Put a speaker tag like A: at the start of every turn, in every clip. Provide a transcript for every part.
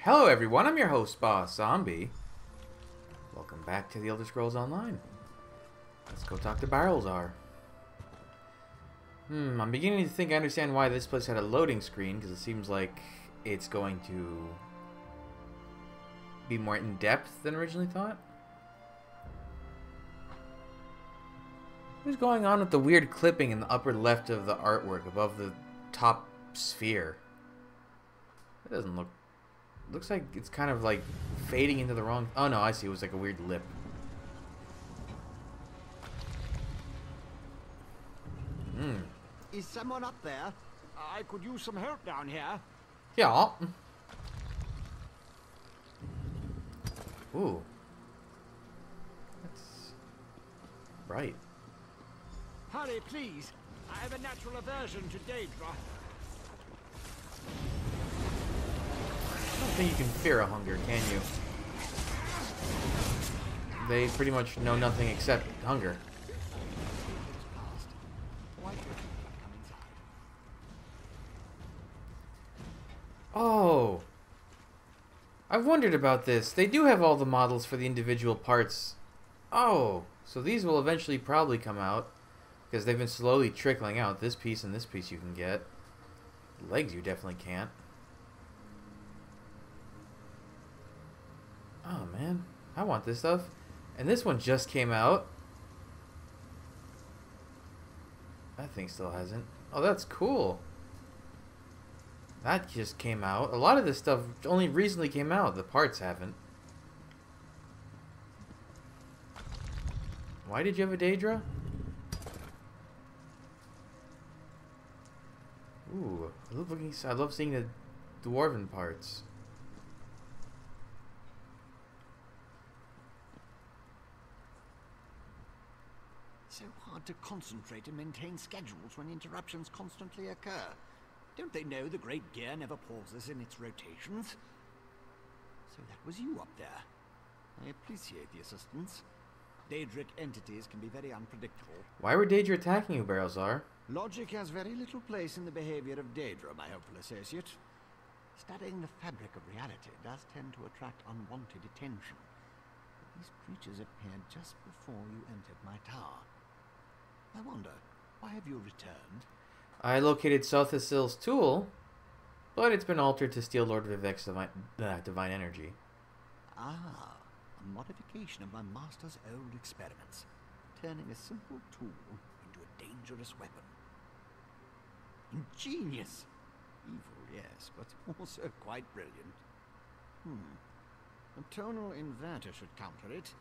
A: Hello everyone, I'm your host, Boss Zombie. Welcome back to the Elder Scrolls Online. Let's go talk to Barrelzar. I'm beginning to think I understand why this place had a loading screen, because it seems like it's going to be more in-depth than originally thought. What's going on with the weird clipping in the upper left of the artwork above the top sphere? It doesn't look... Looks like it's kind of like fading into the wrong... Oh no, I see. It was like a weird lip.
B: Is someone up there? I could use some help down here.
A: Yeah. Ooh. That's bright.
B: Hurry, please. I have a natural aversion to Daedra.
A: I don't think you can fear a hunger, can you? They pretty much know nothing except hunger. Oh! I've wondered about this. They do have all the models for the individual parts. Oh! So these will eventually probably come out. Because they've been slowly trickling out. This piece and this piece you can get. Legs you definitely can't. Oh man, I want this stuff. And this one just came out. That thing still hasn't. Oh, that's cool. That just came out. A lot of this stuff only recently came out. The parts haven't. Why did you have a Daedra? Ooh, I love seeing the dwarven parts.
B: So hard to concentrate and maintain schedules when interruptions constantly occur. Don't they know the great gear never pauses in its rotations? So that was you up there. I appreciate the assistance. Daedric entities can be very unpredictable.
A: Why were Daedra attacking you, Barrelzar?
B: Logic has very little place in the behavior of Daedra, my hopeful associate. Studying the fabric of reality does tend to attract unwanted attention. But these creatures appeared just before you entered my tower. I wonder, why have you returned?
A: I located Sothasyl's tool, but it's been altered to steal Lord Vivek's divine energy.
B: Ah, a modification of my master's old experiments, turning a simple tool into a dangerous weapon. Ingenious! Evil, yes, but also quite brilliant. A tonal inverter should counter it.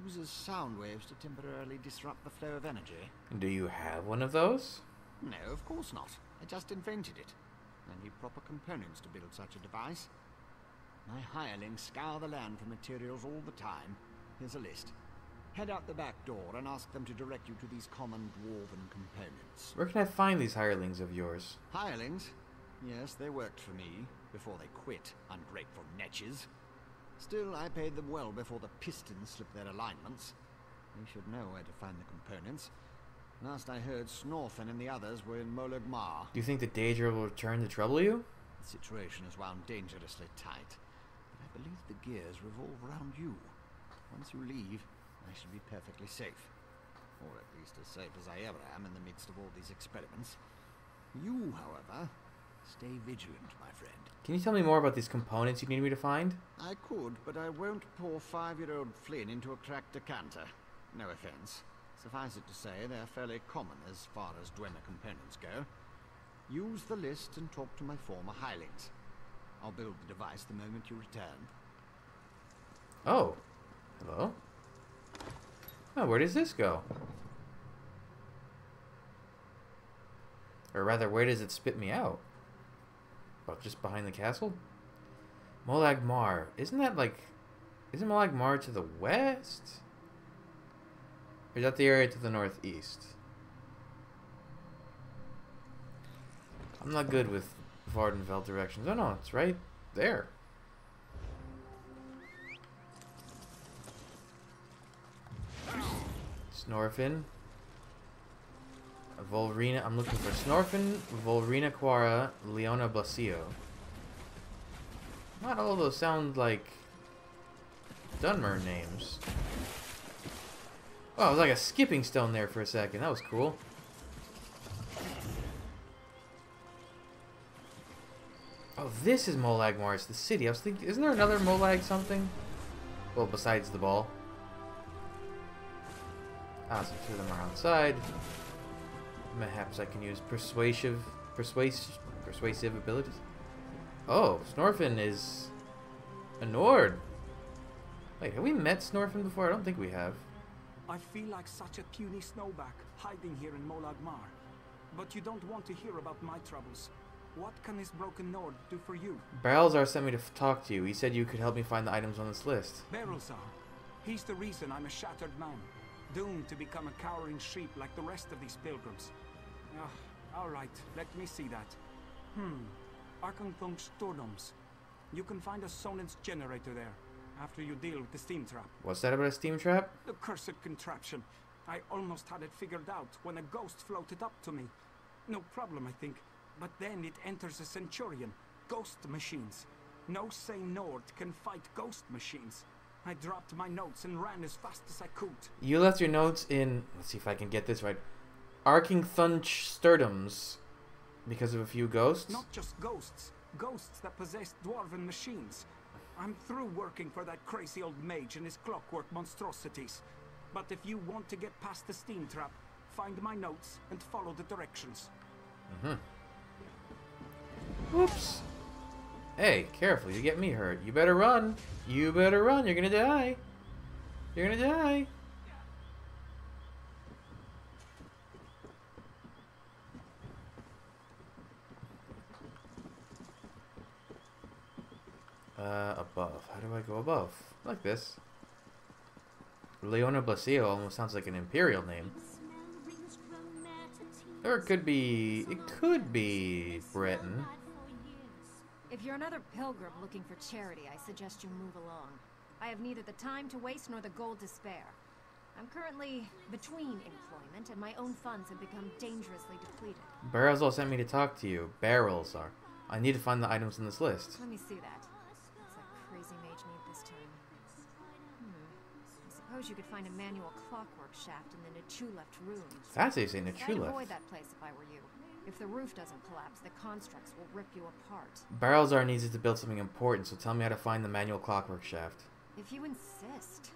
B: Uses sound waves to temporarily disrupt the flow of energy.
A: Do you have one of those?
B: No, of course not. I just invented it. I need proper components to build such a device. My hirelings scour the land for materials all the time. Here's a list. Head out the back door and ask them to direct you to these common dwarven components.
A: Where can I find these hirelings of yours?
B: Hirelings? Yes, they worked for me before they quit, ungrateful netches. Still, I paid them well before the pistons slipped their alignments. They should know where to find the components. Last I heard, Snorfen and the others were in Molag Mar.
A: Do you think the Daedra will return to trouble you?
B: The situation is wound dangerously tight, but I believe the gears revolve around you. Once you leave, I shall be perfectly safe. Or at least as safe as I ever am in the midst of all these experiments. You, however, stay vigilant, my friend.
A: Can you tell me more about these components you need me to find?
B: I could, but I won't pour 5-year-old Flynn into a cracked decanter. No offense. Suffice it to say, they're fairly common as far as Dwemer components go. Use the list and talk to my former hirelings. I'll build the device the moment you return.
A: Oh. Hello? Oh, where does this go? Or rather, where does it spit me out? Well, just behind the castle? Molag Mar. Isn't Molag Mar to the west? Or is that the area to the northeast? I'm not good with Vardenfeld directions. Oh no, it's right there. Snorfen. Volrina. I'm looking for Snorfen, Volrina Quara, Leona Blasio. Not all of those sound like Dunmer names. Oh, it was like a skipping stone there for a second. That was cool. Oh, this is Molag Mars, the city. I was thinking, isn't there another Molag something? Well, besides the ball. Ah, so two of them are outside. Perhaps I can use persuasive abilities. Oh, Snorfin is a Nord. Wait, have we met Snorfin before? I don't think we have.
C: I feel like such a puny snowback hiding here in Molag Mar. But you don't want to hear about my troubles. What can this broken Nord do for you?
A: Barrelzar sent me to talk to you. He said you could help me find the items on this list.
C: Barrelzar. He's the reason I'm a shattered man. Doomed to become a cowering sheep like the rest of these pilgrims. Alright, let me see that. Arkanthung Stordoms. You can find a Sonance generator there, after you deal with the steam trap.
A: What's that about a steam trap?
C: The cursed contraption. I almost had it figured out when a ghost floated up to me. No problem, I think. But then it enters a Centurion. Ghost machines. No sane Nord can fight ghost machines. I dropped my notes and ran as fast as I could.
A: You left your notes in... Let's see if I can get this right. Arkanthung Stordoms. Because of a few ghosts?
C: Not just ghosts. Ghosts that possess dwarven machines. I'm through working for that crazy old mage and his clockwork monstrosities. But if you want to get past the steam trap, find my notes and follow the directions.
A: Whoops. Hey, careful, you get me hurt. You better run. You better run. You're gonna die. You're gonna die. Above. How do I go above? Like this. Leona Blasio almost sounds like an imperial name. Or it could be Breton.
D: If you're another pilgrim looking for charity, I suggest you move along. I have neither the time to waste nor the gold to spare. I'm currently between employment, and my own funds have become dangerously depleted.
A: Barrelzar sent me to talk to you. Barrelzar. I need to find the items in this list.
D: Let me see that. What's that crazy mage need this time? I suppose you could find a manual clockwork shaft in the Nechu-left ruins.
A: That's how you say Nechu-left.
D: I'd avoid that place if I were you. If the roof doesn't collapse, the constructs will rip you apart.
A: Barrelzar needs it to build something important, so tell me how to find the manual clockwork shaft.
D: If you insist.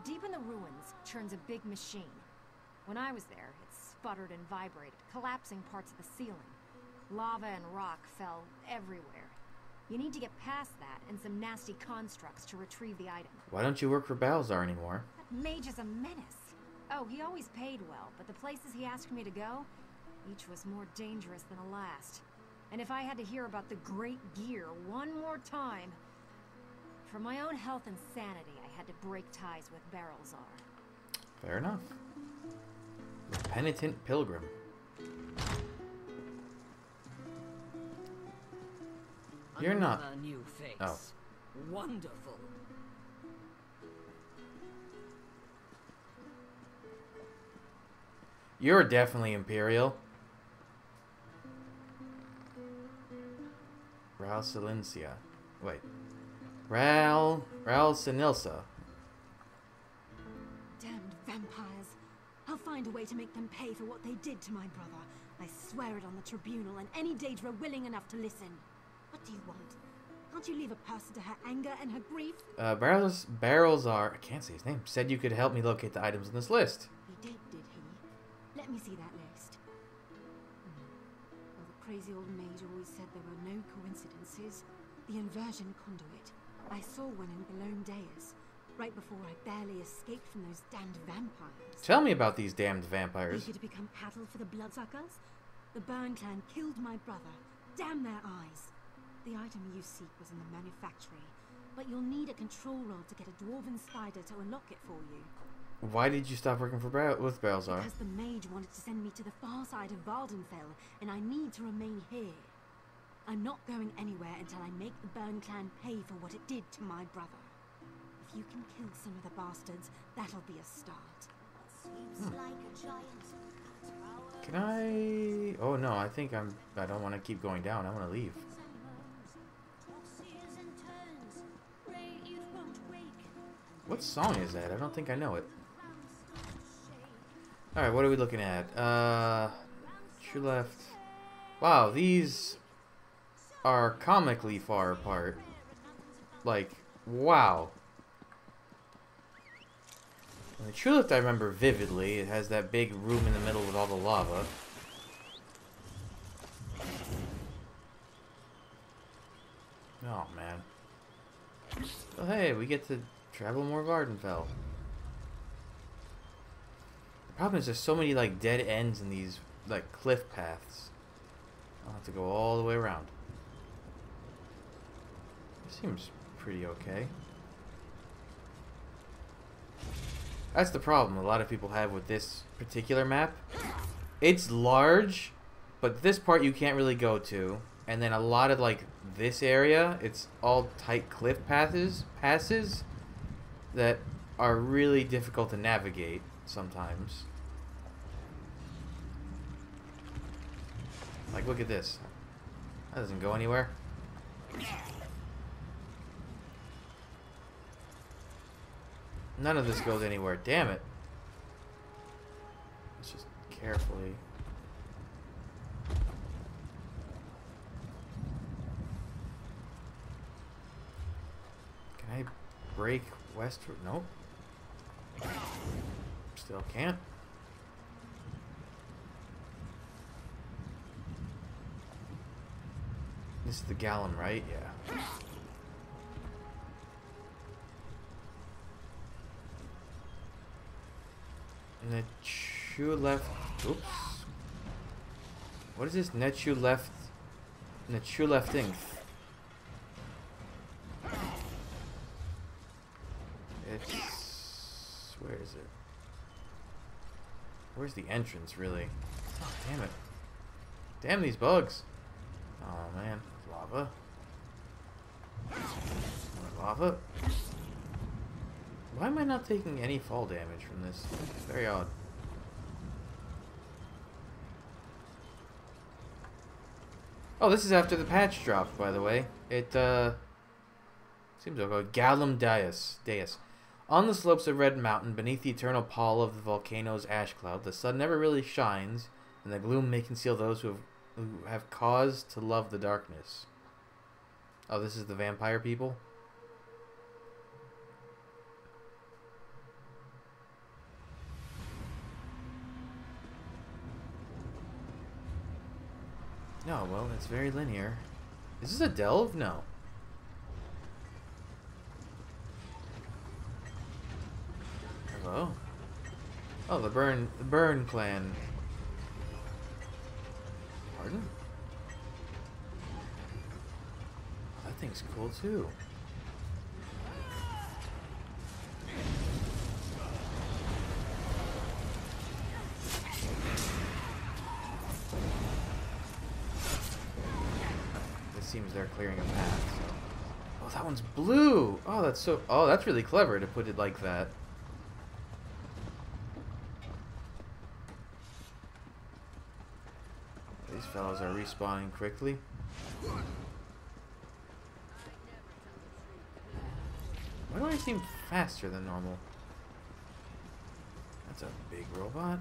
D: Deep in the ruins churns a big machine. When I was there, it sputtered and vibrated, collapsing parts of the ceiling. Lava and rock fell everywhere. You need to get past that and some nasty constructs to retrieve the item.
A: Why don't you work for Barrelzar anymore?
D: That mage is a menace. Oh, he always paid well, but the places he asked me to go, each was more dangerous than the last. And if I had to hear about the Great Gear one more time... For my own health and sanity, I had to break ties with Barrelzar.
A: Fair enough. Penitent pilgrim. You're not...
E: Another new face.
A: Oh.
E: Wonderful.
A: You're definitely Imperial. Ral Silencia. Wait. Ral Sinilsa.
F: Damned vampires. I'll find a way to make them pay for what they did to my brother. I swear it on the tribunal and any Daedra willing enough to listen. What do you want? Can't you leave a person to her anger and her grief?
A: Barrelzar, I can't say his name, said you could help me locate the items in this list.
F: He did he? Let me see that list. Well, the crazy old mage always said there were no coincidences. The inversion conduit. I saw one in Belome Deus, right before I barely escaped from those damned vampires.
A: Tell me about these damned vampires.
F: Eager to become cattle for the bloodsuckers? The Burn clan killed my brother. Damn their eyes. The item you seek was in the manufactory, but you'll need a control rod to get a dwarven spider to unlock it for you.
A: Why did you stop working with Barrelzar?
F: Because the mage wanted to send me to the far side of Vardenfell, and I need to remain here. I'm not going anywhere until I make the Burn clan pay for what it did to my brother. If you can kill some of the bastards, that'll be a start.
A: Can I... Oh no, I think I don't want to keep going down. I want to leave. What song is that? I don't think I know it. Alright, what are we looking at? True left. Wow, these are comically far apart. Like, wow. And the true left I remember vividly. It has that big room in the middle with all the lava. Oh, man. Oh, hey, we get to travel more Vardenfell. The problem is there's so many, like, dead ends in these, like, cliff paths. I'll have to go all the way around. Seems pretty okay. That's the problem a lot of people have with this particular map. It's large, but this part you can't really go to. And then a lot of, like, this area, it's all tight cliff passes that are really difficult to navigate sometimes. Like, look at this. That doesn't go anywhere. None of this goes anywhere. Damn it. Let's just carefully. Can I break westward? Nope. Still can't. This is the gallon, right? Yeah. Nechu left. Oops. What is this? Nechu left. Nechu lefting. It's. Where is it? Where's the entrance, really? Oh, damn it. Damn these bugs. Oh, man. Lava. More lava. Why am I not taking any fall damage from this? It's very odd. Oh, this is after the patch dropped, by the way. It, seems okay. Galum Deus. On the slopes of Red Mountain, beneath the eternal pall of the volcano's ash cloud, the sun never really shines, and the gloom may conceal those who have cause to love the darkness. Oh, this is the vampire people? No, well, it's very linear. Is this a delve? No. Hello? Oh, the Burn clan. Pardon? Oh, that thing's cool too. Seems they're clearing a path. So. Oh, that one's blue. Oh, that's so. Oh, that's really clever to put it like that. These fellows are respawning quickly. Why do I seem faster than normal? That's a big robot.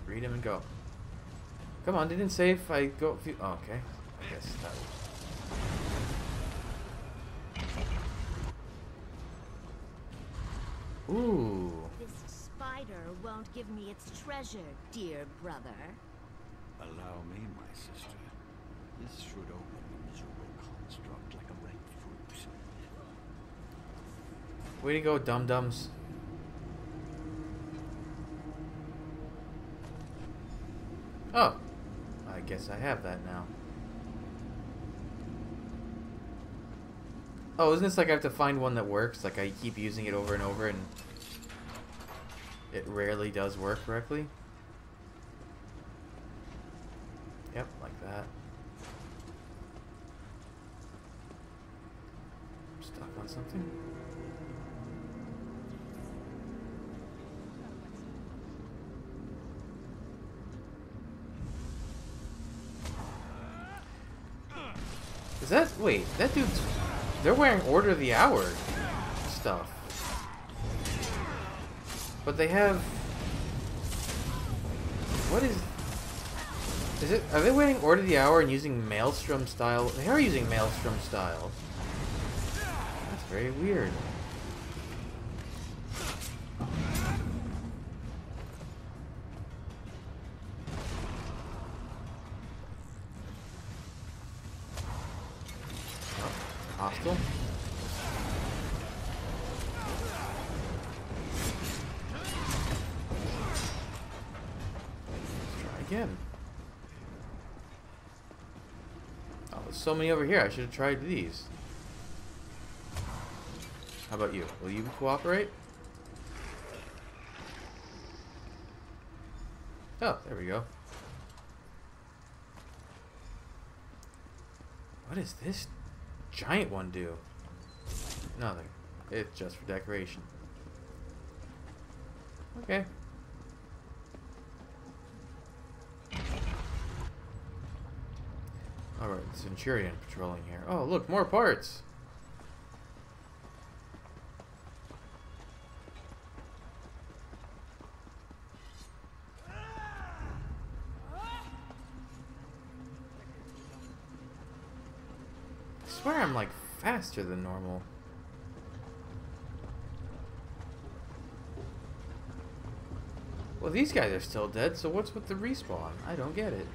A: Read him and go. Come on, didn't say if I go. Oh, okay. I guess that was. Ooh.
F: This spider won't give me its treasure, dear brother.
B: Allow me, my sister. This should open the miserable construct like a ripe fruit.
A: Way to go, dum-dums. Oh, I guess I have that now. Oh, isn't this like I have to find one that works? Like I keep using it over and over and it rarely does work correctly? Yep, like that. I'm stuck on something. Is that... Wait, that dude's... They're wearing Order of the Hour stuff. But they have... What is... Is it... Are they wearing Order of the Hour and using Maelstrom style? They are using Maelstrom style. That's very weird. Hostile. Let's try again. Oh, there's so many over here. I should have tried these. How about you? Will you cooperate? Oh, there we go. What does this giant one do? Nothing. It's just for decoration. Okay. Alright, the Centurion patrolling here. Oh, look, more parts! I swear I'm like faster than normal. Well, these guys are still dead, so what's with the respawn? I don't get it.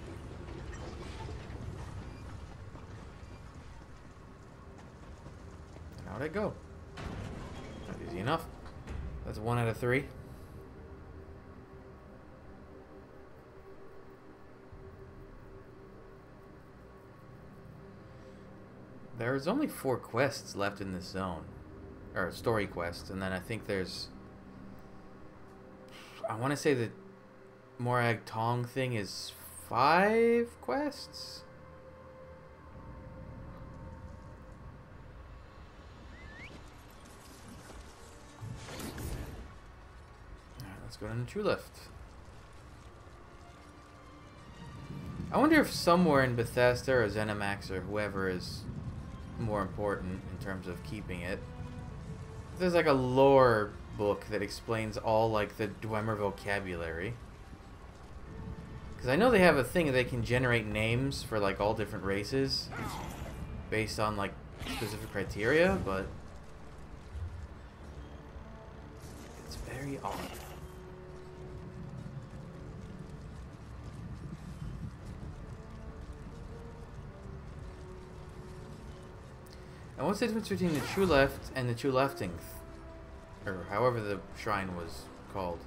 A: How'd I go? Not easy enough. That's 1 out of 3. There's only 4 quests left in this zone. Or story quests, and then I think there's... I want to say the Morag Tong thing is 5 quests? Alright, let's go down the True Lift. I wonder if somewhere in Bethesda or ZeniMax or whoever is more important in terms of keeping it, if there's like a lore book that explains all like the Dwemer vocabulary. Because I know they have a thing that they can generate names for like all different races based on like specific criteria, but it's very odd. And what's the difference between the True Left and the True Lefting? Or however the shrine was called.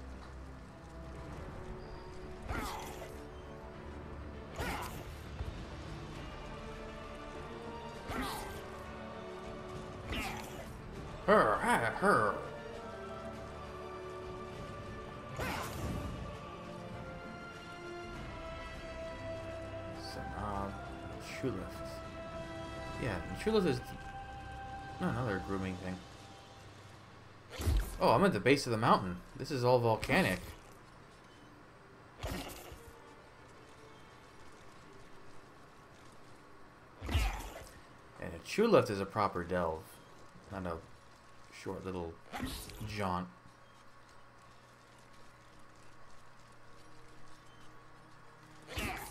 A: Her. So, True Left. Yeah, the True Left is another grooming thing. Oh, I'm at the base of the mountain. This is all volcanic. And a True Left is a proper delve, not a short little jaunt.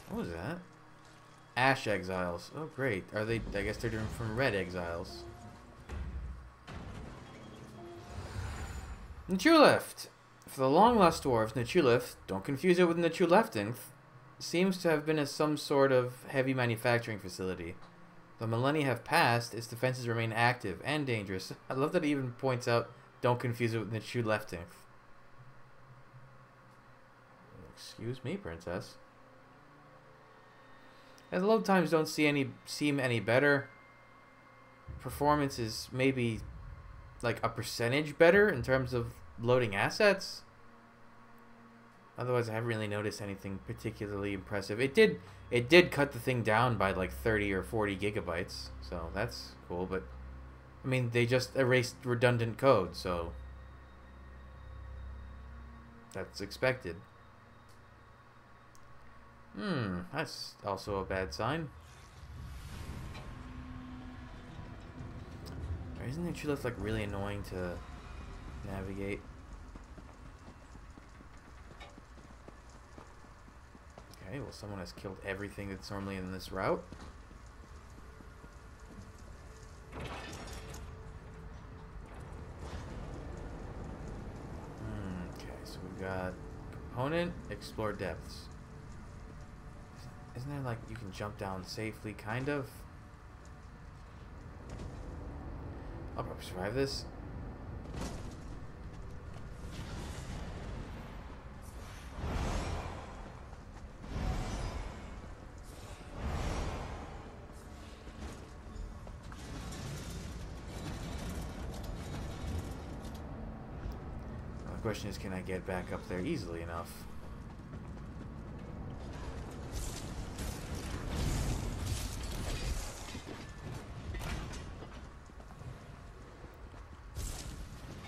A: What was that? Ash Exiles. Oh, great. Are they... I guess they're different from Red Exiles. Nachulift! For the long-lost dwarves, Nachulift, don't confuse it with Nachulefting, seems to have been some sort of heavy manufacturing facility. Though millennia have passed, its defenses remain active and dangerous. I love that it even points out, don't confuse it with Nachulefting. Excuse me, princess. As load times don't seem any better. Performance is maybe like a percentage better in terms of loading assets. Otherwise, I haven't really noticed anything particularly impressive. It did cut the thing down by like 30 or 40 gigabytes, so that's cool. But I mean, they just erased redundant code, so that's expected. That's also a bad sign. Isn't the tree lift like really annoying to navigate? Okay, well someone has killed everything that's normally in this route. Okay, so we've got component, explore depths. Isn't there like you can jump down safely, kind of? I'll probably survive this. The question is, can I get back up there easily enough?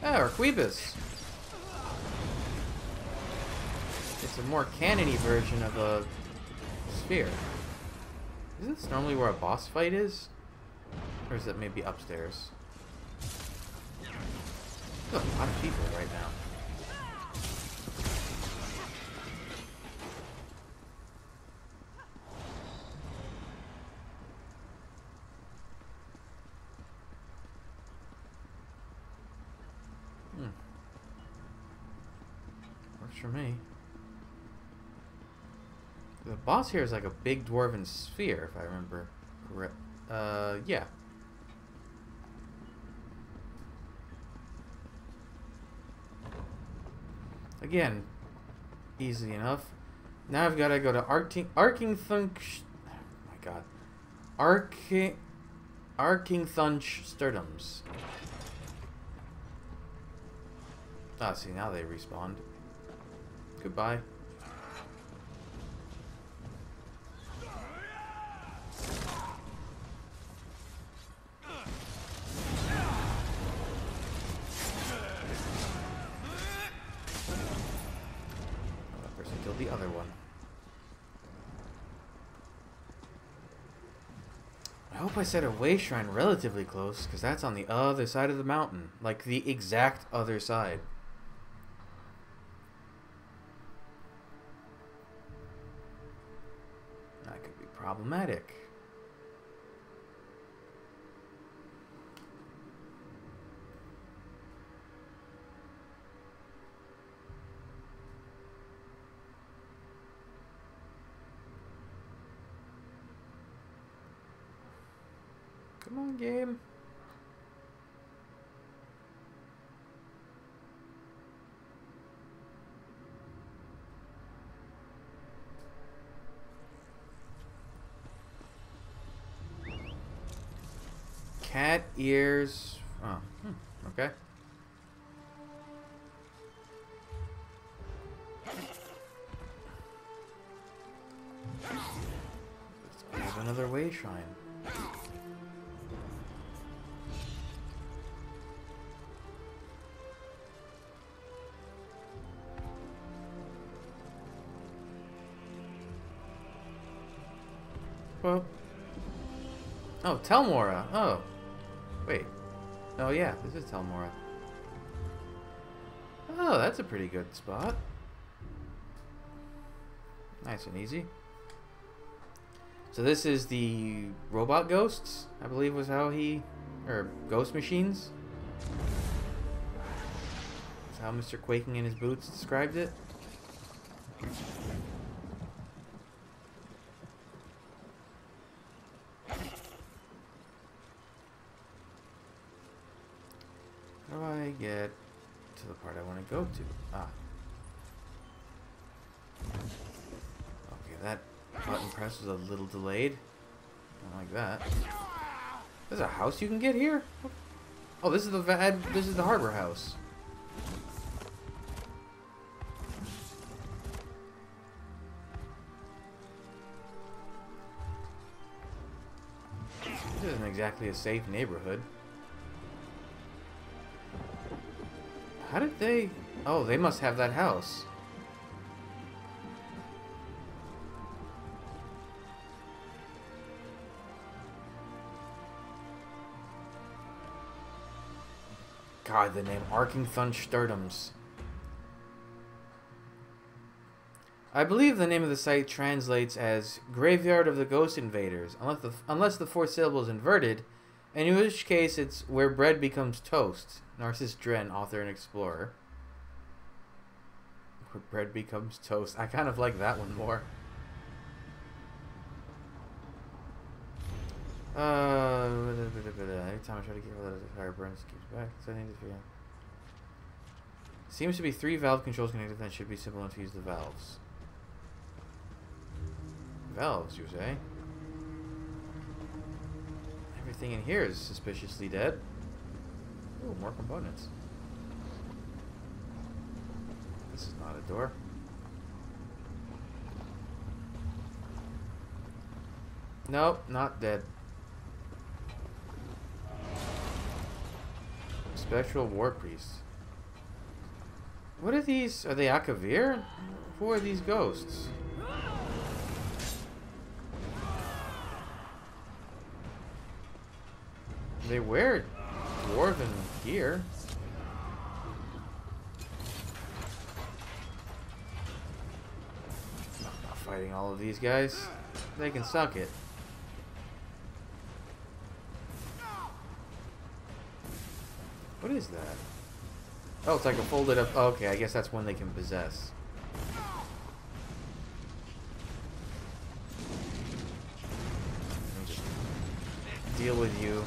A: Ah, Arquebus. It's a more cannon-y version of a sphere. Isn't this normally where a boss fight is? Or is it maybe upstairs? There's a lot of people right now. Works for me. The boss here is like a big dwarven sphere, if I remember correct. Yeah. Again, easy enough. Now I've got to go to Arkingthunch. Oh my god. Arkingthunch Sturdums. Ah, see, now they respawned. Goodbye. That person killed the other one. I hope I set a way shrine relatively close, because that's on the other side of the mountain. Like, the exact other side. That could be problematic. Come on, game. Cat ears. Oh, okay. Let's grab another way shrine. Well. Oh, Telmora. Oh. Wait. Oh, yeah. This is Telmora. Oh, that's a pretty good spot. Nice and easy. So this is the robot ghosts, I believe was how he... Or ghost machines? That's how Mr. Quaking in his boots described it. How do I get to the part I want to go to? Ah. Okay, that button press was a little delayed. Don't like that. There's a house you can get here? Oh, this is the harbor house. This isn't exactly a safe neighborhood. How did they... Oh, they must have that house. God, the name Arcing Thunsturdums. I believe the name of the site translates as Graveyard of the Ghost Invaders, unless the four syllables inverted, in which case it's where bread becomes toast. Narcissus Dren, author and explorer. Where bread becomes toast. I kind of like that one more. Every time I try to get rid of the fire burns, keeps back. So I need to figure. Seems to be 3 valve controls connected, then should be simple enough to use the valves. Valves, you say? Everything in here is suspiciously dead. Ooh, more components. This is not a door. Nope, not dead. Spectral War Priest. What are these? Are they Akavir? Who are these ghosts? They wear dwarven gear. I'm not fighting all of these guys. They can suck it. What is that? Oh, it's like a folded up... Oh, okay, I guess that's one they can possess. Just deal with you.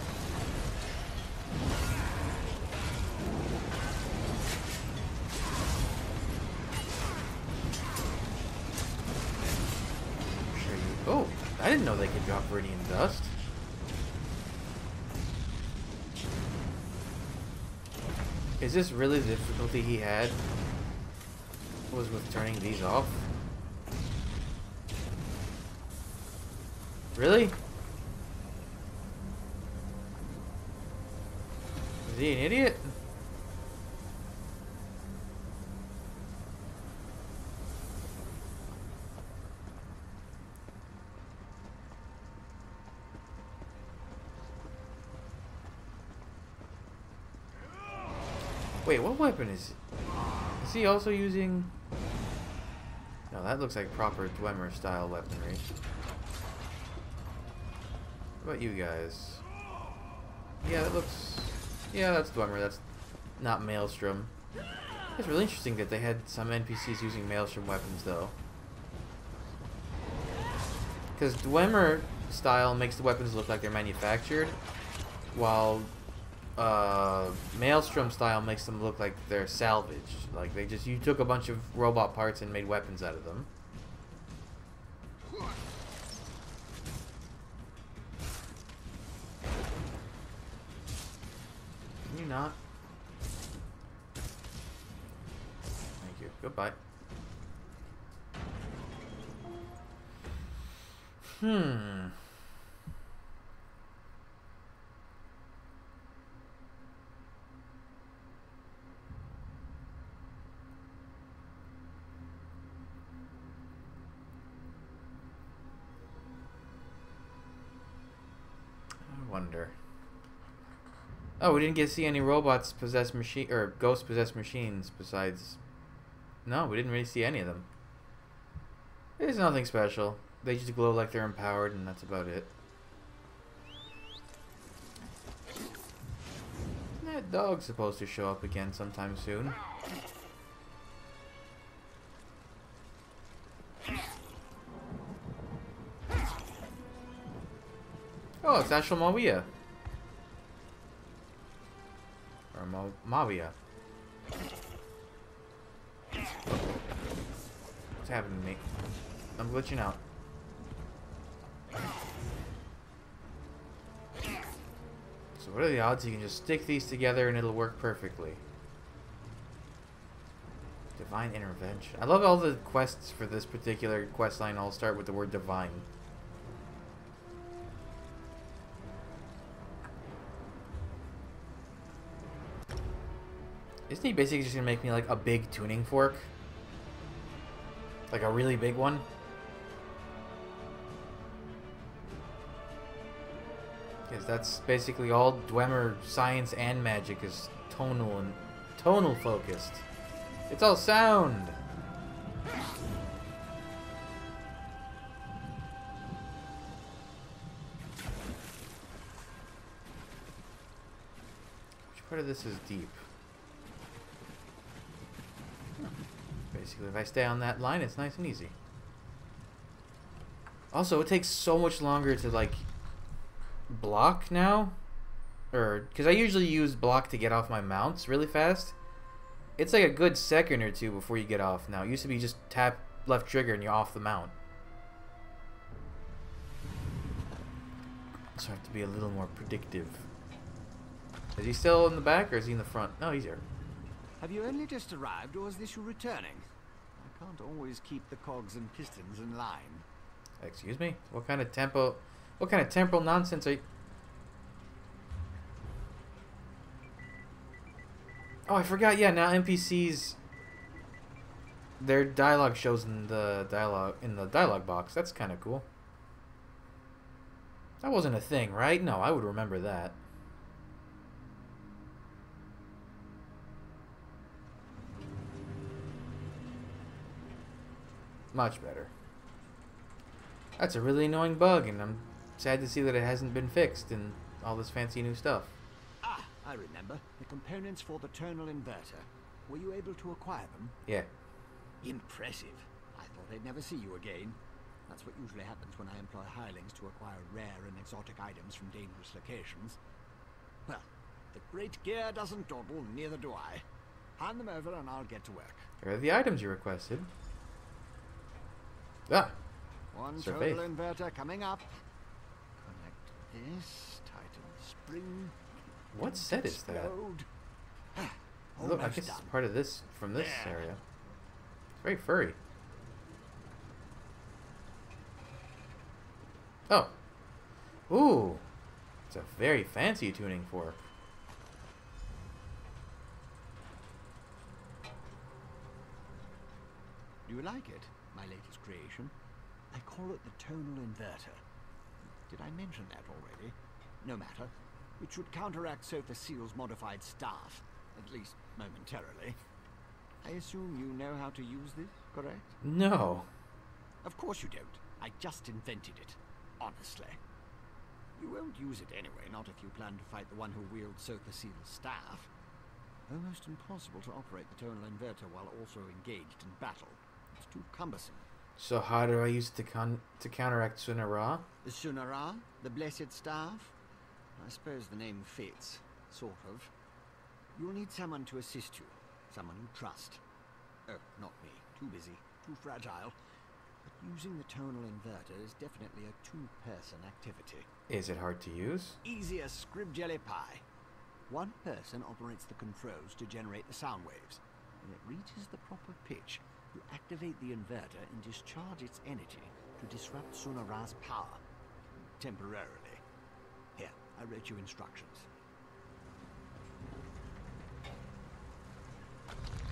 A: Sure you... Oh, I didn't know they could drop Viridian Dust. Is this really the difficulty he had? Was with turning these off? Really? Is he an idiot? Wait, what weapon is it? Is he also using... No, that looks like proper Dwemer style weaponry. What about you guys? Yeah, that looks... Yeah, that's Dwemer. That's not Maelstrom. It's really interesting that they had some NPCs using Maelstrom weapons, though. Because Dwemer style makes the weapons look like they're manufactured, while Maelstrom style makes them look like they're salvaged. Like they just, you took a bunch of robot parts and made weapons out of them. Can you not? Thank you. Goodbye. Wonder. Oh, we didn't get to see any robots possess machine or ghost possessed machines besides. No, we didn't really see any of them. There's nothing special. They just glow like they're empowered, and that's about it. That dog's supposed to show up again sometime soon. Oh, it's Ashel Mawia. Or Mawia. What's happening to me? I'm glitching out. So what are the odds you can just stick these together and it'll work perfectly? Divine Intervention. I love all the quests for this particular quest line all start with the word divine. Isn't he basically just gonna make me like a big tuning fork? Like a really big one? Because that's basically all Dwemer science and magic is tonal focused. It's all sound. Which part of this is deep? Basically, if I stay on that line, it's nice and easy. Also, it takes so much longer to, like, block now. Or, because I usually use block to get off my mounts really fast. It's like a good second or two before you get off now. It used to be just tap left trigger and you're off the mount. So I have to be a little more predictive. Is he still in the back or is he in the front? No, he's here.
B: Have you only just arrived, or is this you returning? I can't always keep the cogs and pistons in line.
A: Excuse me? What kind of temporal nonsense are you... Oh, I forgot. Yeah, now NPCs, their dialogue shows in the dialogue box. That's kind of cool. That wasn't a thing, right? No, I would remember that. Much better. That's a really annoying bug, and I'm sad to see that it hasn't been fixed in all this fancy new stuff.
B: Ah, I remember. The components for the tonal inverter. Were you able to acquire them?
A: Yeah.
B: Impressive. I thought I'd never see you again. That's what usually happens when I employ hirelings to acquire rare and exotic items from dangerous locations. Well, the great gear doesn't dawdle, neither do I. Hand them over and I'll get to work.
A: Here are the items you requested. Ah!
B: One
A: Survey.
B: total inverter coming up. Connect this, tighten the spring.
A: What set is that?
B: Explode.
A: Look, I
B: Almost
A: guess
B: done.
A: it's part of this, from this
B: There.
A: area. It's very furry. Oh. Ooh. It's a very fancy tuning fork.
B: Do you like it? My latest creation. I call it the tonal inverter. Did I mention that already? No matter. It should counteract Sofa Seal's modified staff, at least momentarily. I assume you know how to use this, correct?
A: No.
B: Of course you don't. I just invented it. Honestly. You won't use it anyway, not if you plan to fight the one who wields Sofa Seal's staff. Almost impossible to operate the tonal inverter while also engaged in battle. It's too cumbersome.
A: So how do I use it to counteract Sunara?
B: The Sunara? The Blessed Staff? I suppose the name fits. Sort of. You'll need someone to assist you. Someone you trust. Oh, not me. Too busy. Too fragile. But using the tonal inverter is definitely a two-person activity.
A: Is it hard to use?
B: Easy as scrib jelly pie. One person operates the controls to generate the sound waves. When it reaches the proper pitch, you activate the inverter and discharge its energy to disrupt Sunara's power. Temporarily. Here, I wrote you instructions.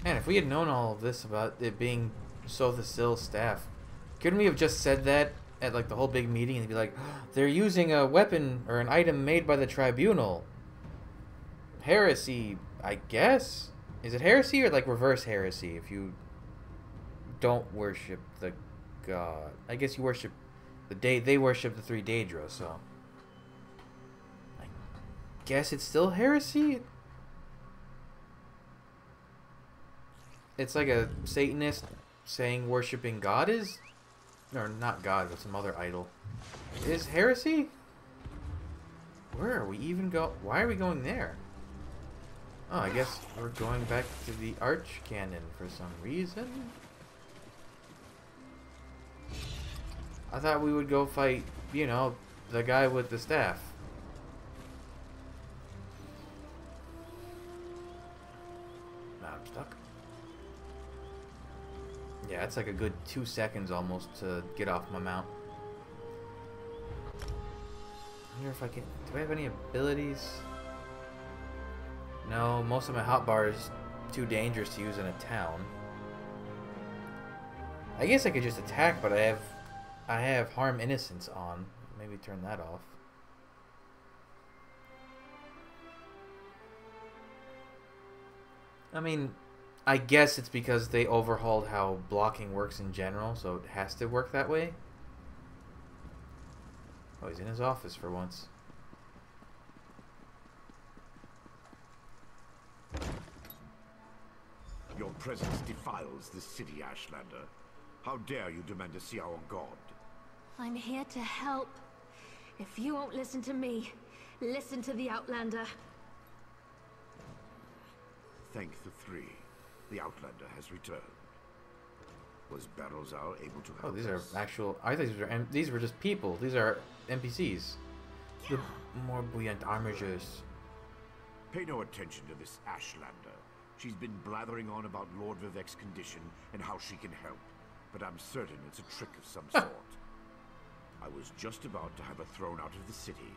A: Man, if we had known all of this about it being Sofa Seal's staff, couldn't we have just said that at like the whole big meeting and be like, they're using a weapon or an item made by the tribunal? Heresy, I guess? Is it heresy or like reverse heresy if you don't worship the god? I guess you worship they worship the three Daedra, so I guess it's still heresy? It's like a Satanist saying worshipping God is, or not God, but some other idol, is heresy? Where are we even why are we going there? Oh, I guess we're going back to the Arch Cannon for some reason. I thought we would go fight, you know, the guy with the staff. Now I'm stuck. Yeah, it's like a good 2 seconds almost to get off my mount. I wonder if I can... Do I have any abilities? No, most of my hotbar is too dangerous to use in a town. I guess I could just attack, but I have Harm Innocence on. Maybe turn that off. I mean, I guess it's because they overhauled how blocking works in general, so it has to work that way. Oh, he's in his office for once.
E: Your presence defiles the city, Ashlander. How dare you demand to see our god?
F: I'm here to help. If you won't listen to me, listen to the Outlander.
E: Thank the three. The Outlander has returned. Was Barrowzar able to help
A: Oh, these
E: us?
A: are actual... I thought these were just people. These are NPCs. The more buoyant armigers.
E: Pay no attention to this Ashlander. She's been blathering on about Lord Vivek's condition and how she can help. But I'm certain it's a trick of some sort. I was just about to have her thrown out of the city.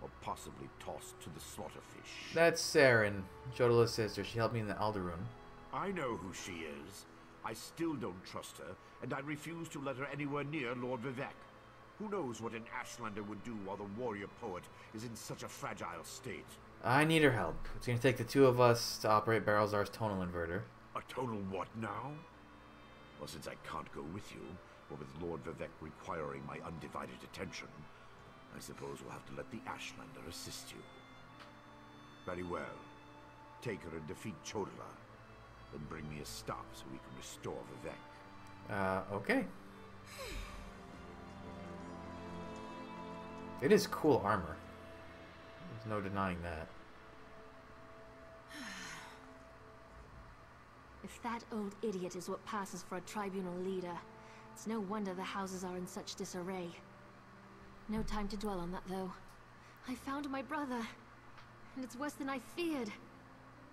E: Or possibly tossed to the slaughterfish.
A: That's Saren, Jodala's sister. She helped me in the Alderun.
E: I know who she is. I still don't trust her, and I refuse to let her anywhere near Lord Vivek. Who knows what an Ashlander would do while the warrior poet is in such a fragile state?
A: I need her help. It's going to take the two of us to operate Barrelzar's tonal inverter.
E: A total what now? Well, since I can't go with you, or with Lord Vivek requiring my undivided attention, I suppose we'll have to let the Ashlander assist you. Very well. Take her and defeat Chodala. Then bring me a stop so we can restore Vivek.
A: Okay. It is cool armor. There's no denying that.
F: If that old idiot is what passes for a tribunal leader, it's no wonder the houses are in such disarray. No time to dwell on that, though. I found my brother, and it's worse than I feared.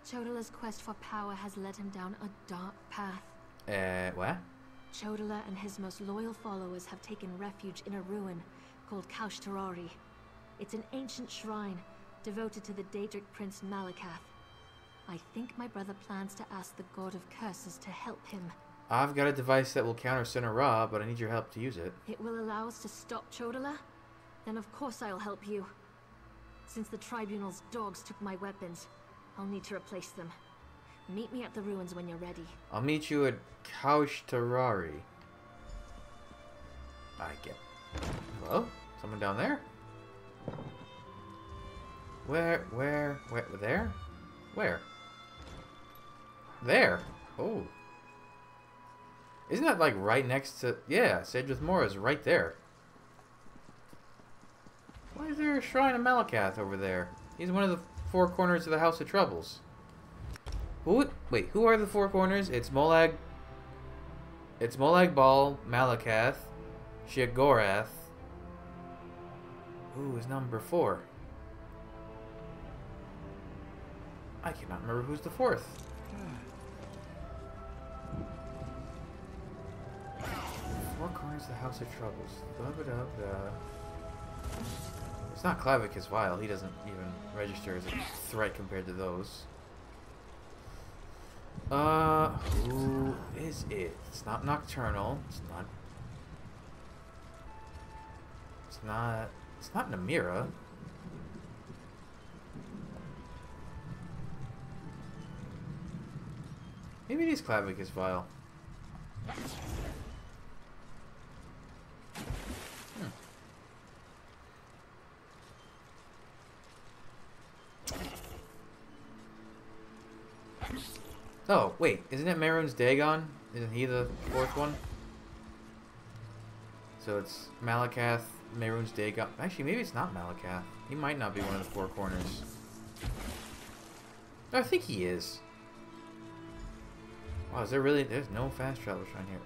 F: Chodala's quest for power has led him down a dark path.
A: What?
F: Chodala and his most loyal followers have taken refuge in a ruin called Kaushtarari. It's an ancient shrine devoted to the Daedric prince Malakath. I think my brother plans to ask the god of curses to help him.
A: I've got a device that will counter Sinara, but I need your help to use it.
F: It will allow us to stop Chodala? Then of course I'll help you. Since the tribunal's dogs took my weapons, I'll need to replace them. Meet me at the ruins when you're ready.
A: I'll meet you at Kaushtarari. I get... Hello? Someone down there? Where? There? Where? There? Oh. Isn't that like right next to... Yeah, Sedrith Mora is right there. Why is there a shrine of Malakath over there? He's one of the four corners of the House of Troubles. Wait, who are the four corners? It's Molag Bal, Malakath, Sheogorath. Who is number 4? I cannot remember who's the 4th. Four corners of the House of Troubles. It's not Clavicus Vile. He doesn't even register as a threat compared to those. Who is it? It's not Nocturnal. It's not Namira. Maybe it is Clavicus Vile. Oh, wait, isn't it Mehrunes Dagon? Isn't he the 4th one? So it's Malakath, Mehrunes Dagon. Actually, maybe it's not Malakath. He might not be one of the four corners. No, I think he is. Wow, is there really... There's no fast travel shrine here.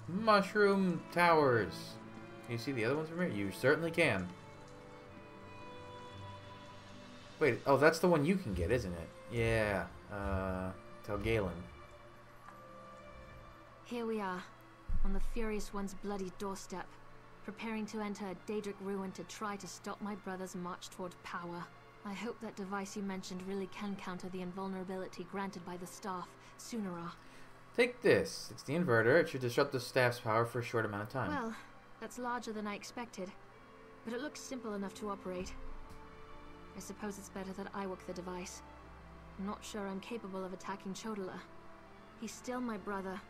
A: Mushroom Towers. Can you see the other ones from here? You certainly can. Wait, oh, that's the one you can get, isn't it? Yeah, Telgalen.
F: Here we are, on the Furious One's bloody doorstep, preparing to enter a Daedric ruin to try to stop my brother's march toward power. I hope that device you mentioned really can counter the invulnerability granted by the staff, Sunara.
A: Take this. It's the inverter. It should disrupt the staff's power for a short amount of time.
F: Well, that's larger than I expected, but it looks simple enough to operate.
G: I suppose it's better that I work the device. I'm not sure I'm capable of attacking Chodola. He's still my brother,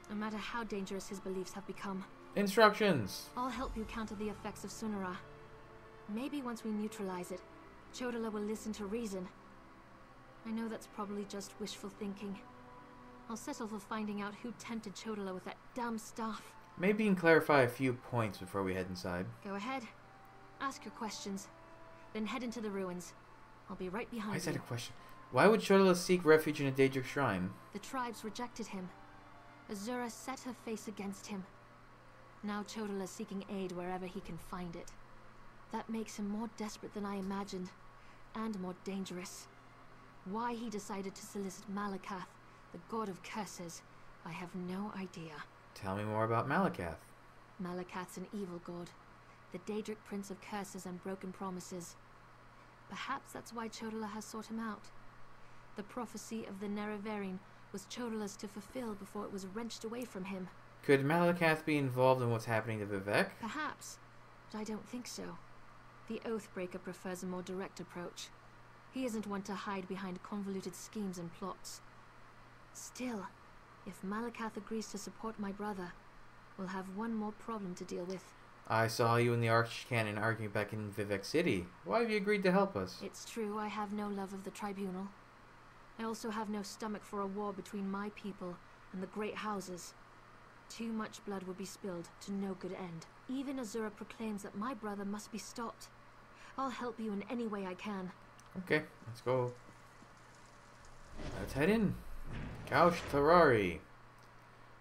G: no matter how dangerous his beliefs have become.
A: Instructions!
G: I'll help you counter the effects of Sunara. Maybe once we neutralize it, Chodola will listen to reason. I know that's probably just wishful thinking. I'll settle for finding out who tempted Chodola with that dumb stuff.
A: Maybe you can clarify a few points before we head inside.
G: Go ahead. Ask your questions. Then head into the ruins. I'll be right behind you.
A: Why is that a question? Why would Chodola seek refuge in a Daedric shrine?
G: The tribes rejected him. Azura set her face against him. Now Chodola's seeking aid wherever he can find it. That makes him more desperate than I imagined, and more dangerous. Why he decided to solicit Malakath, the god of curses, I have no idea.
A: Tell me more about Malakath.
G: Malakath's an evil god, the Daedric prince of curses and broken promises. Perhaps that's why Chodola has sought him out. The prophecy of the Nerevarine was Chodola's to fulfill before it was wrenched away from him.
A: Could Malakath be involved in what's happening to Vivek?
G: Perhaps, but I don't think so. The Oathbreaker prefers a more direct approach. He isn't one to hide behind convoluted schemes and plots. Still, if Malakath agrees to support my brother, we'll have one more problem to deal with.
A: I saw you and the Archcanon arguing back in Vivek City. Why have you agreed to help us?
G: It's true I have no love of the Tribunal. I also have no stomach for a war between my people and the Great Houses. Too much blood would be spilled to no good end. Even Azura proclaims that my brother must be stopped. I'll help you in any way I can.
A: Okay, let's go. Let's head in. Kaush Tarari.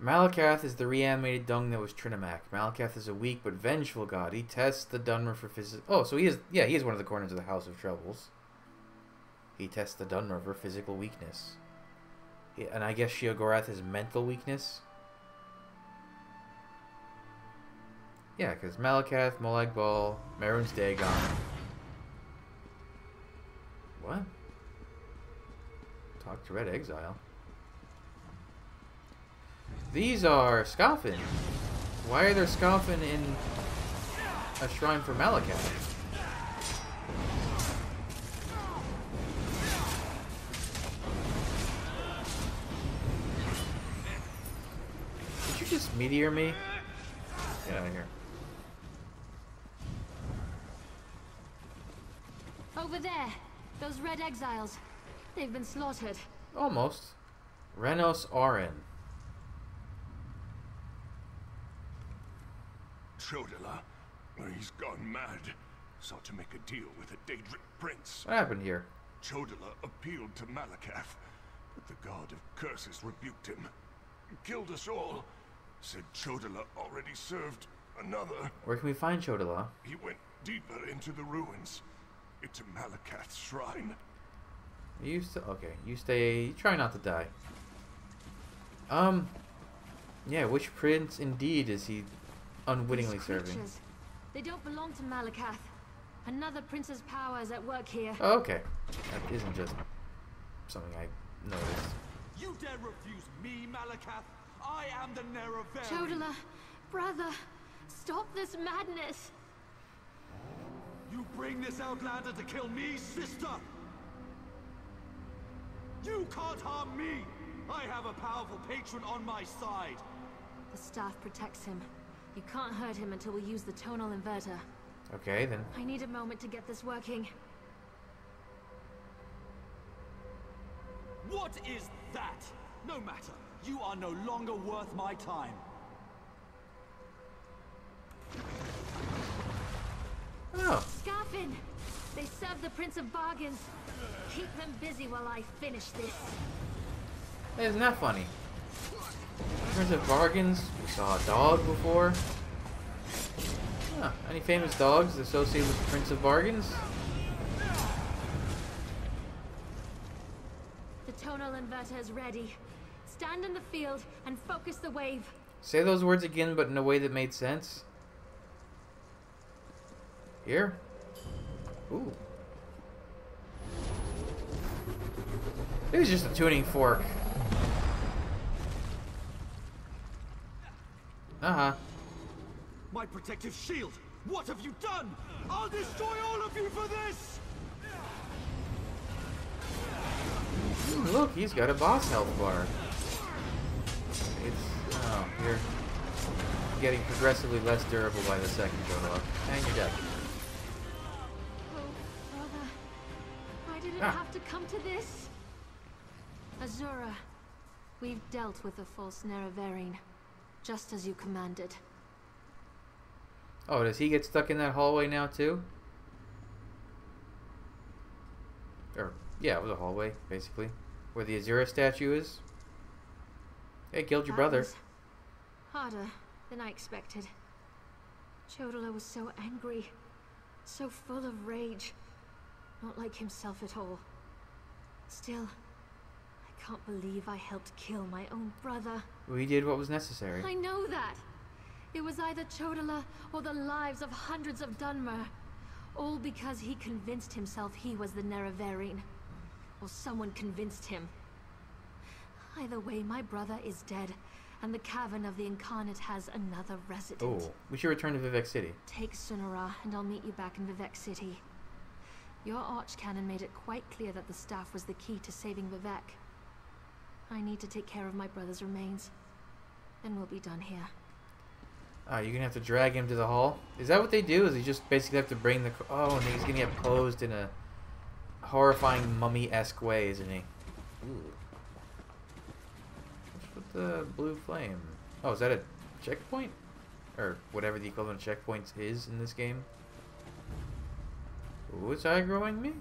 A: Malakath is the reanimated dung that was Trinimac. Malakath is a weak but vengeful god. He tests the Dunmer for physical... Oh, so he is one of the corners of the House of Troubles. He tests the Dunmer for physical weakness. And I guess Sheogorath is mental weakness. Yeah, because Malakath, Molag Bal, Mehrunes Dagon. What? Talk to Red Exile. These are Scoffin. Why are there Scoffin in a shrine for Malakath? Did you just meteor me? Get out of here.
G: Over there! Those Red Exiles. They've been slaughtered.
A: Almost. Renos Oren.
E: Chodola, he's gone mad. Sought to make a deal with a Daedric prince.
A: What happened here?
E: Chodola appealed to Malakath, but the god of curses rebuked him. Killed us all. Said Chodola already served another.
A: Where can we find Chodola?
E: He went deeper into the ruins. Into Malakath's shrine.
A: Okay, you stay. You try not to die. Yeah, which prince indeed is he unwittingly
G: These
A: serving?
G: creatures, they don't belong to Malakath. Another prince's power is at work here.
A: Oh, okay. That isn't just something I noticed.
H: You dare refuse me, Malakath? I am the Nerevarine.
G: Chodola, brother, stop this madness.
H: You bring this outlander to kill me, sister? You can't harm me! I have a powerful patron on my side.
G: The staff protects him. You can't hurt him until we use the tonal inverter.
A: Okay, then.
G: I need a moment to get this working.
H: What is that? No matter. You are no longer worth my time.
A: Oh,
G: Scarfin! They serve the Prince of Bargains. Keep them busy while I finish this.
A: hey, isn't that funny? Prince of Bargains. We saw a dog before. Huh. Any famous dogs associated with the Prince of Bargains?
G: The tonal inverter is ready. Stand in the field and focus the wave.
A: Say those words again, but in a way that made sense. Here? Ooh. It was just a tuning fork. Uh-huh.
H: My protective shield! What have you done? I'll destroy all of you for this!
A: Look, he's got a boss health bar. You're getting progressively less durable by the second, Jonah. And you're dead.
G: Oh, brother. Why did it
A: Ah.
G: have to come to this? Azura, we've dealt with the false Nerevarine, just as you commanded.
A: Oh, does he get stuck in that hallway now too? Or, yeah, it was a hallway, basically. Where the Azura statue is. Hey, killed your
G: That
A: brother.
G: was harder than I expected. Chodala was so angry, so full of rage. Not like himself at all. Still, I can't believe I helped kill my own brother.
A: We did what was necessary.
G: I know that. It was either Chodala or the lives of hundreds of Dunmer. All because he convinced himself he was the Nerevarine. Or someone convinced him. Either way, my brother is dead, and the Cavern of the Incarnate has another resident.
A: Oh, we should return to Vivek City.
G: Take Sunara, and I'll meet you back in Vivek City. Your Archcanon made it quite clear that the staff was the key to saving Vivek. I need to take care of my brother's remains. Then we'll be done here.
A: You're gonna have to drag him to the hall? Is that what they do? Is he just basically have to bring the... Oh, and he's gonna get posed in a horrifying mummy-esque way, isn't he? Ooh. What's with the blue flame? Oh, is that a checkpoint? Or whatever the equivalent of checkpoints is in this game? Ooh, it's aggroing me?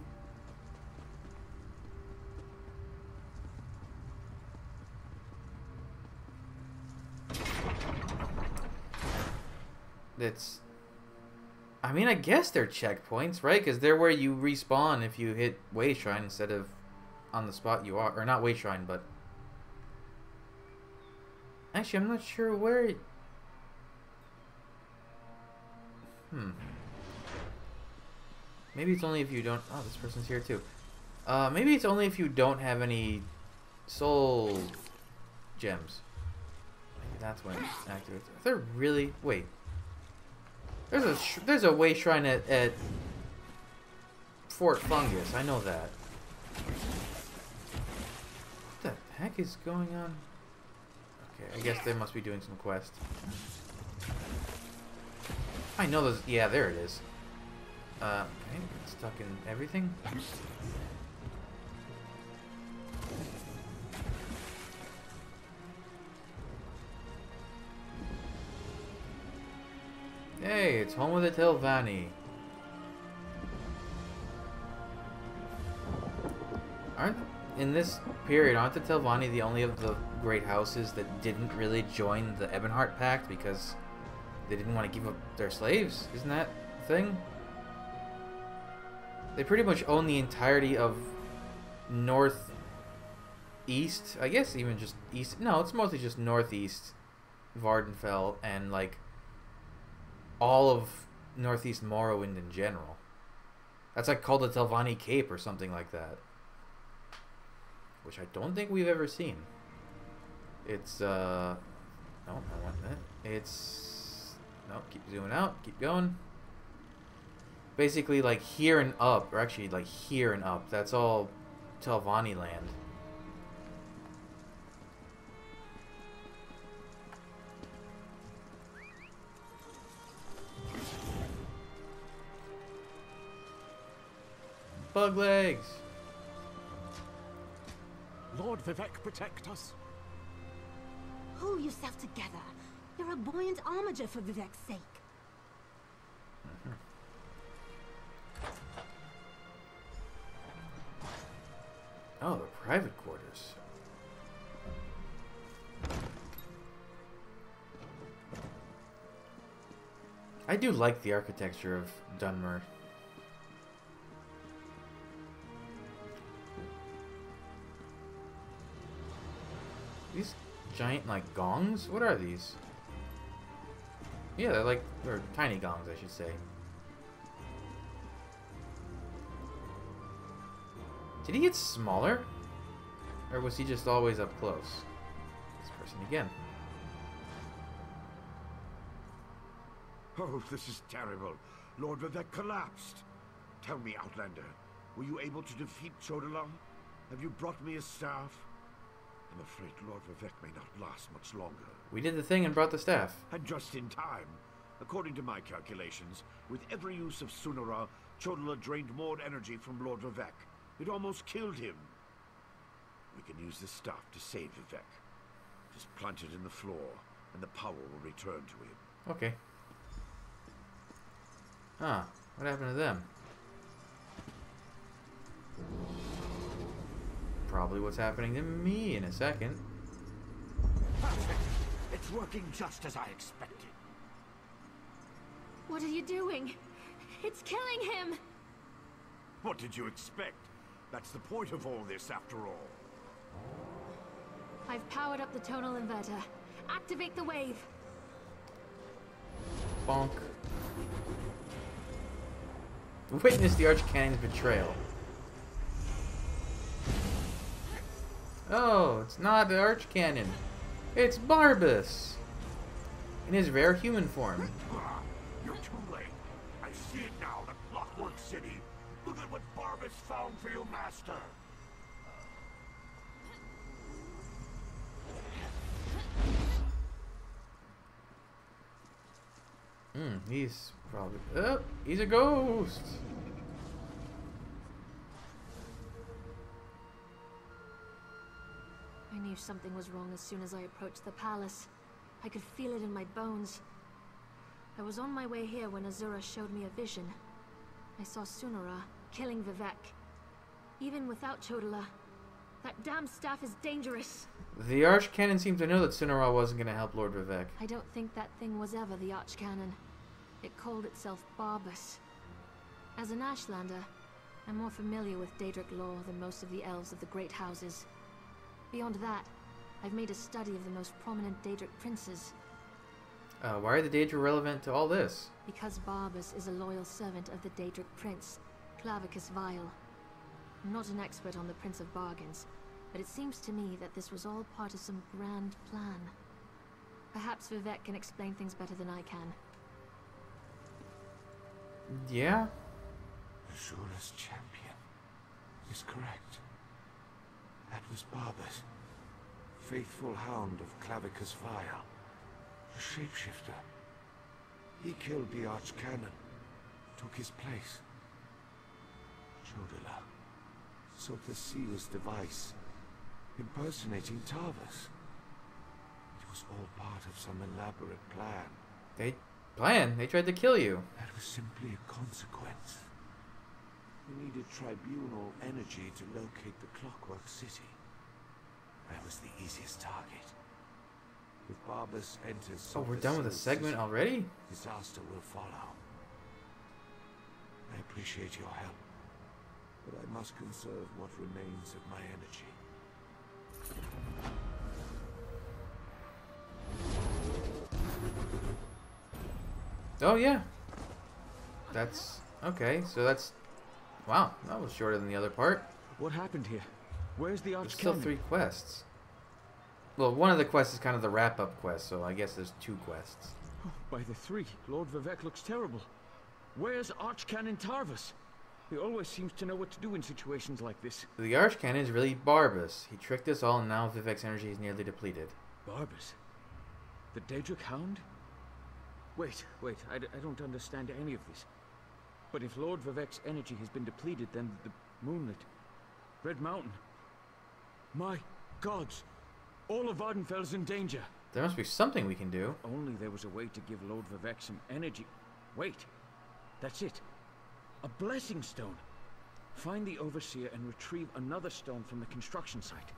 A: I mean, I guess they're checkpoints, right? Because they're where you respawn if you hit Way Shrine instead of on the spot you are. Or not Way Shrine, but... Actually, I'm not sure where... Maybe it's only if you don't... Oh, this person's here too. Maybe it's only if you don't have any soul gems. Maybe that's when it activates. Are there really... Wait. There's a Way Shrine at Fort Fungus. I know that. What the heck is going on? Okay, I guess they must be doing some quest. I know those. Yeah, there it is. Okay, it's stuck in everything. Hey, it's home of the Telvanni. In this period, aren't the Telvanni the only of the great houses that didn't really join the Ebonheart Pact because they didn't want to give up their slaves? Isn't that the thing? They pretty much own the entirety of northeast, I guess even just east. No, it's mostly just northeast Vardenfell and like all of northeast Morrowind in general. That's like called the Telvanni Cape or something like that. Which I don't think we've ever seen. It's, no, I want that. It's, no, keep zooming out, keep going. Basically, like, here and up, or actually, like, here and up, that's all Telvanni land. Bug legs!
B: Lord Vivek, protect us.
F: Pull yourself together. You're a buoyant armiger for Vivek's sake.
A: Oh, the private quarters. I do like the architecture of Dunmer. These giant, like, gongs? What are these? Yeah, they're like, they're tiny gongs, I should say. Did he get smaller? Or was he just always up close? This person again.
E: Oh, this is terrible. Lord Vivek collapsed. Tell me, Outlander, were you able to defeat Chodala? Have you brought me a staff? I'm afraid Lord Vivec may not last much longer.
A: We did the thing and brought the staff.
E: And just in time. According to my calculations, with every use of Sunara, Chodala drained more energy from Lord Vivec. It almost killed him. We can use this staff to save Vivec. Just plant it in the floor, and the power will return to him.
A: Okay. Huh. What happened to them? Probably what's happening to me in a second.
B: Perfect. It's working just as I expected.
G: What are you doing? It's killing him!
E: What did you expect? That's the point of all this, after all.
G: I've powered up the tonal inverter. Activate the wave.
A: Bonk. Witness the Archcannon's betrayal. Oh, it's not the Archcannon. It's Barbas. In his rare human form.
E: You're too late. I see it now, the Clockwork City. Look at what Barbas found for your master.
A: He's probably... Oh, he's a ghost!
G: I knew something was wrong as soon as I approached the palace. I could feel it in my bones. I was on my way here when Azura showed me a vision. I saw Sunara killing Vivec. Even without Chodala, that damn staff is dangerous.
A: The Archcannon seemed to know that Sunara wasn't going to help Lord Vivec.
G: I don't think that thing was ever the Archcannon. It called itself Barbas. As an Ashlander, I'm more familiar with Daedric lore than most of the elves of the Great Houses. Beyond that, I've made a study of the most prominent Daedric princes.
A: Why are the Daedra relevant to all this?
G: Because Barbas is a loyal servant of the Daedric prince, Clavicus Vile. I'm not an expert on the Prince of Bargains, but it seems to me that this was all part of some grand plan. Perhaps Vivec can explain things better than I can.
A: Yeah?
H: Azura's champion is correct. That was Barbas, faithful hound of Clavicus Vile, a shapeshifter. He killed the Archcannon, took his place. Chodala sought the seal's device, impersonating Tarvas. It was all part of some elaborate plan.
A: They tried to kill you.
H: That was simply a consequence. We needed tribunal energy to locate the Clockwork City. That was the easiest target. If Barbas enters...
A: Oh, we're done with the segment already?
H: Disaster will follow. I appreciate your help, but I must conserve what remains of my energy.
A: Oh, yeah. That's... Okay, so that's... Wow, that was shorter than the other part.
I: What happened here? Where's the
A: Just killed
I: Archcannon?
A: 3 quests. Well, one of the quests is kind of the wrap-up quest, so I guess there's 2 quests.
I: Oh, by the 3, Lord Vivec looks terrible. Where's Archcannon Tarvas? He always seems to know what to do in situations like this.
A: The Archcannon is really Barbas. He tricked us all, and now Vivec's energy is nearly depleted.
I: Barbas? The Daedric Hound? Wait, I don't understand any of this. But if Lord Vivec's energy has been depleted, then the Moonlit, Red Mountain... My gods! All of Vardenfell's in danger!
A: There must be something we can do.
I: Only there was a way to give Lord Vivec some energy. Wait, that's it. A blessing stone. Find the Overseer and retrieve another stone from the construction site.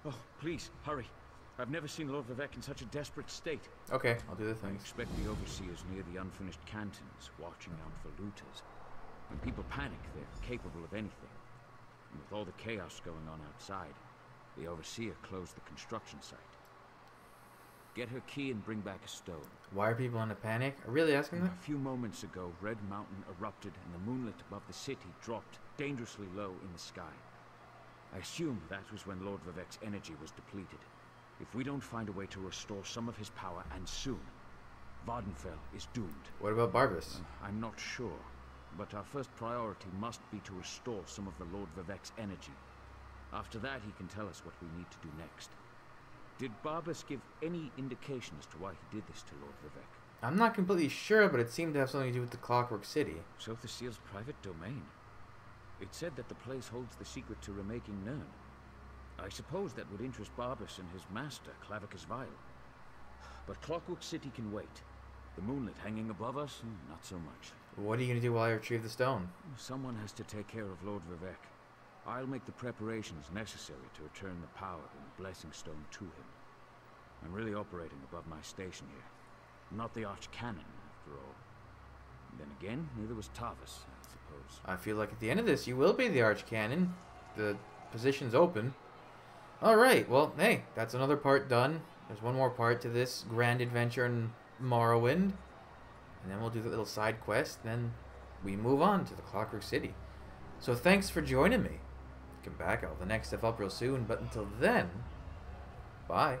I: Oh, please, hurry. I've never seen Lord Vivec in such a desperate state.
A: Okay, I'll do the
I: I
A: thing.
I: expect the Overseer's near the unfinished cantons, watching out for looters. When people panic, they're capable of anything. And with all the chaos going on outside, the Overseer closed the construction site. Get her key and bring back a stone.
A: Why are people in a panic? Are you really asking that?
I: A few moments ago, Red Mountain erupted and the moonlit above the city dropped dangerously low in the sky. I assume that was when Lord Vivec's energy was depleted. If we don't find a way to restore some of his power, and soon, Vardenfell is doomed.
A: What about Barbas?
I: I'm not sure, but our first priority must be to restore some of the Lord Vivec's energy. After that, he can tell us what we need to do next. Did Barbas give any indication as to why he did this to Lord Vivek?
A: I'm not completely sure, but it seemed to have something to do with the Clockwork City.
I: So the seal's private domain. It said that the place holds the secret to remaking Nirn. I suppose that would interest Barbas and his master, Clavicus Vile. But Clockwork City can wait. The moonlit hanging above us, not so much.
A: What are you going to do while I retrieve the stone?
I: Someone has to take care of Lord Vivek. I'll make the preparations necessary to return the power and the Blessing Stone to him. I'm really operating above my station here. I'm not the Archcanon, after all. Then again, neither was Tavis, I suppose.
A: I feel like at the end of this, you will be the Archcanon. The position's open. Alright, well, hey, that's another part done. There's one more part to this grand adventure in Morrowind. And then we'll do the little side quest, and then we move on to the Clockwork City. So thanks for joining me. Come back, I'll have the next stuff up real soon, but until then, bye.